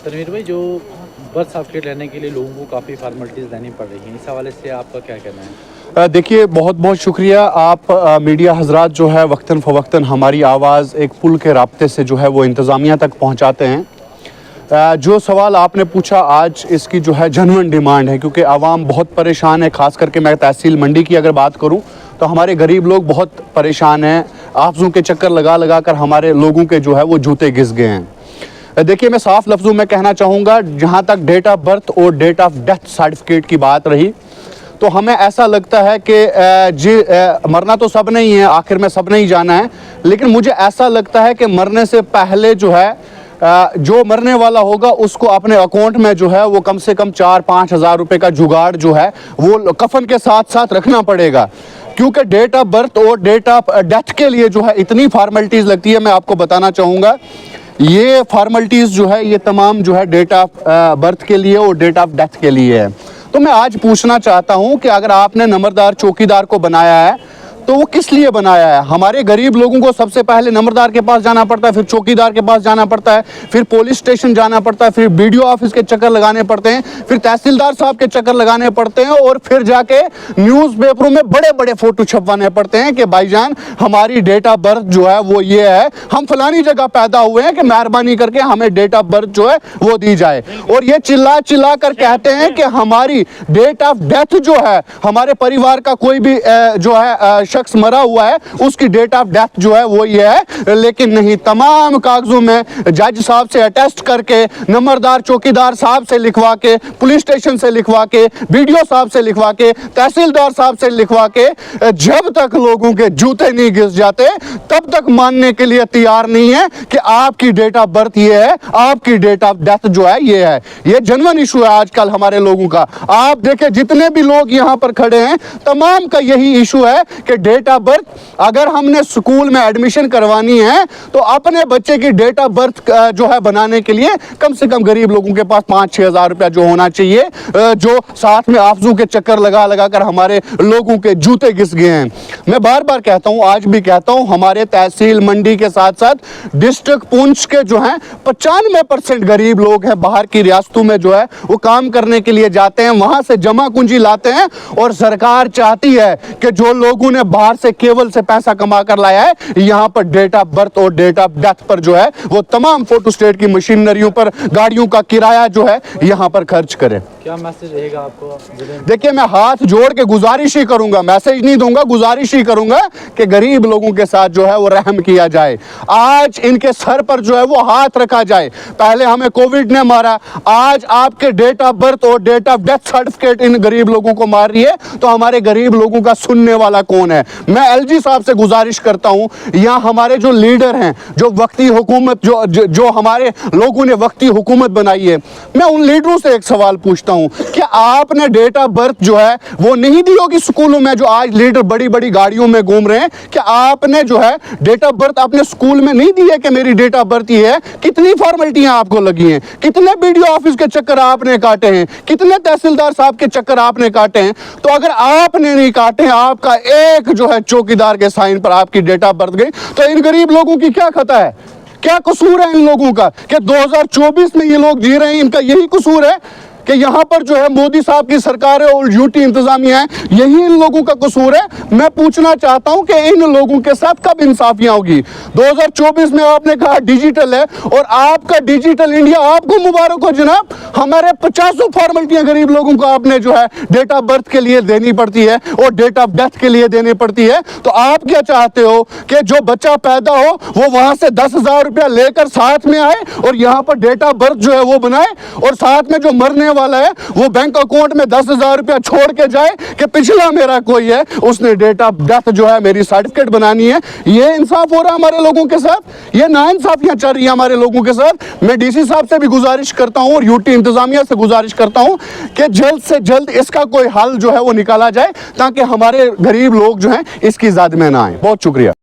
तनवीर भाई, जो birth certificate लेने के लिए लोगों को काफ़ी फॉर्मेलिटीज़ देनी पड़ रही हैं, इस हवाले से आपका क्या कहना है? देखिए, बहुत बहुत शुक्रिया। आप मीडिया हजरात जो है वक्तन फ़वक्तन हमारी आवाज़ एक पुल के राब्ते से जो है वो इंतज़ामिया तक पहुंचाते हैं। जो सवाल आपने पूछा आज, इसकी जो है जनवन डिमांड है, क्योंकि आवाम बहुत परेशान है। ख़ास करके मैं तहसील मंडी की अगर बात करूं तो हमारे गरीब लोग बहुत परेशान हैं। आफजों के चक्कर लगा लगा कर हमारे लोगों के जो है वो जूते घिस गए हैं। देखिए, मैं साफ लफ्ज़ों में कहना चाहूँगा, जहाँ तक डेट ऑफ बर्थ और डेट ऑफ डेथ सर्टिफिकेट की बात रही तो हमें ऐसा लगता है कि मरना तो सब नहीं है, आखिर में सब नहीं जाना है, लेकिन मुझे ऐसा लगता है कि मरने से पहले जो है जो मरने वाला होगा उसको अपने अकाउंट में जो है वो कम से कम 4-5 हज़ार रुपये का जुगाड़ जो है वो कफन के साथ साथ रखना पड़ेगा। क्योंकि डेट ऑफ बर्थ और डेट ऑफ डेथ के लिए जो है इतनी फार्मेलिटीज़ लगती है। मैं आपको बताना चाहूँगा, ये फार्मेलिटीज़ जो है ये तमाम जो है डेट ऑफ बर्थ के लिए और डेट ऑफ डेथ के लिए है। तो मैं आज पूछना चाहता हूं कि अगर आपने नंबरदार चौकीदार को बनाया है तो वो किस लिए बनाया है? हमारे गरीब लोगों को सबसे पहले नंबरदार के पास जाना पड़ता है, फिर चौकीदार के पास जाना पड़ता है, फिर पुलिस स्टेशन जाना पड़ता है, फिर बीडीओ ऑफिस के चक्कर लगाने पड़ते हैं, फिर तहसीलदार साहब के चक्कर लगाने पड़ते हैं, और फिर जाके न्यूज़पेपरों में बड़े बड़े फोटो छपवाने पड़ते हैं कि भाईजान हमारी डेट ऑफ बर्थ जो है वो ये है, हम फलानी जगह पैदा हुए हैं, कि मेहरबानी करके हमें डेट ऑफ बर्थ जो है वो दी जाए। और ये चिल्ला चिल्ला कर कहते हैं कि हमारी डेट ऑफ डेथ जो है, हमारे परिवार का कोई भी जो है शख्स मरा हुआ है उसकी डेट ऑफ डेथ जो है वो ये है, लेकिन नहीं, तमाम कागजों में जज साहब से अटेस्ट करके, नंबरदार चौकीदार साहब से लिखवा के, पुलिस स्टेशन से लिखवा के, बीडीओ साहब से लिखवा के, तहसीलदार साहब से लिखवा के, जब तक लोगों के जूते नहीं घिस जाते तब तक मानने के लिए तैयार नहीं है कि आपकी डेट ऑफ बर्थ ये है, आपकी डेट ऑफ डेथ जो है ये है। ये जनवन इशू है आजकल हमारे लोगों का। आप देखें, जितने भी लोग यहाँ पर खड़े हैं तमाम का यही इशू है कि डेट ऑफ बर्थ, अगर हमने स्कूल में एडमिशन करवानी है तो अपने बच्चे की डेट ऑफ बर्थ जो है बनाने के लिए कम से कम गरीब लोगों के पास 5-6 हज़ार रुपया जो होना चाहिए, जो साथ में आफजू के चक्कर लगा लगा कर हमारे लोगों के जूते घिस गए हैं। मैं बार बार कहता हूं, आज भी कहता हूं, हमारे तहसील मंडी के साथ साथ डिस्ट्रिक्ट पुंछ के जो है 95% गरीब लोग हैं, बाहर की रियासतों में जो है वो काम करने के लिए जाते हैं, वहां से जमा पूंजी लाते हैं, और सरकार चाहती है कि जो लोगों ने बाहर से केवल से पैसा कमा कर लाया है, यहां पर डेट ऑफ बर्थ और डेट ऑफ डेथ पर जो है वो तमाम फोटो स्टेट की मशीनरियों पर, गाड़ियों का किराया जो है यहां पर खर्च करें। क्या मैसेज रहेगा आपको? देखिए, मैं हाथ जोड़ के गुजारिश ही करूंगा, मैसेज नहीं दूंगा, गुजारिश ही करूंगा कि गरीब लोगों के साथ जो है वो रहम किया जाए। आज इनके सर पर जो है वो हाथ रखा जाए। पहले हमें कोविड ने मारा, आज आपके डेट ऑफ बर्थ और डेट ऑफ डेथ सर्टिफिकेट इन गरीब लोगों को मार रही है, तो हमारे गरीब लोगों का सुनने वाला कौन है? मैं एलजी साहब से गुजारिश करता हूं, यहाँ हमारे जो लीडर हैं, जो वक्ती हुकूमत जो हमारे लोगों ने वक्ती हुकूमत बनाई है, मैं उन लीडरों से एक सवाल पूछता हूं कि आपने डेट ऑफ बर्थ जो है वो नहीं दी होगी स्कूलों में? जो आज लीडर बड़ी बड़ी गाड़ियों में घूम रहे हैं, कि आपने जो है डेट ऑफ बर्थ अपने स्कूल में नहीं दी है कि मेरी डेट ऑफ बर्थ ये है? कितनी फॉर्मेलिटियां आपको लगी हैं, कितने बीडीओ ऑफिस के चक्कर आपने काटे हैं, कितने तहसीलदार साहब के चक्कर आपने काटे हैं? तो अगर आपने नहीं काटे, आपका एक जो है चौकीदार के साइन पर आपकी डेट ऑफ बर्थ गई, तो इन गरीब लोगों की क्या खता है? क्या कसूर है इन लोगों का कि 2024 में ये लोग जी रहे हैं? इनका यही कसूर है कि यहाँ पर जो है मोदी साहब की सरकार है और यूटी इंतजामिया है, यही इन लोगों का कसूर है। मैं पूछना चाहता हूं कि इन लोगों के साथ कब इंसाफियां होगी? 2024 में आपने कहा डिजिटल है, और आपका डिजिटल इंडिया आपको मुबारक हो जनाब। हमारे 50 फॉर्मेलिटियां गरीब लोगों को आपने जो है डेट ऑफ बर्थ के लिए देनी पड़ती है और डेट ऑफ डेथ के लिए देनी पड़ती है। तो आप क्या चाहते हो कि जो बच्चा पैदा हो वो वहां से 10,000 रुपया लेकर साथ में आए और यहाँ पर डेट ऑफ बर्थ जो है वो बनाए, और साथ में जो मरने वाला है वो बैंक अकाउंट में 10,000 रुपया छोड़ के जाए कि पिछला मेरा कोई है, उसने डेट ऑफ डेथ जो है मेरी सर्टिफिकेट बनानी है? ये इंसाफ हो रहा है हमारे लोगों के साथ? ये नाइंसाफियां चल रही है हमारे लोगों के साथ। मैं डीसी साहब से भी गुजारिश करता हूं और यूटी इंतजामिया से गुजारिश करता हूं कि जल्द से जल्द इसका कोई हल जो है वो निकाला जाए, ताकि हमारे गरीब लोग जो हैं इसकी ज़द में ना आए। बहुत शुक्रिया।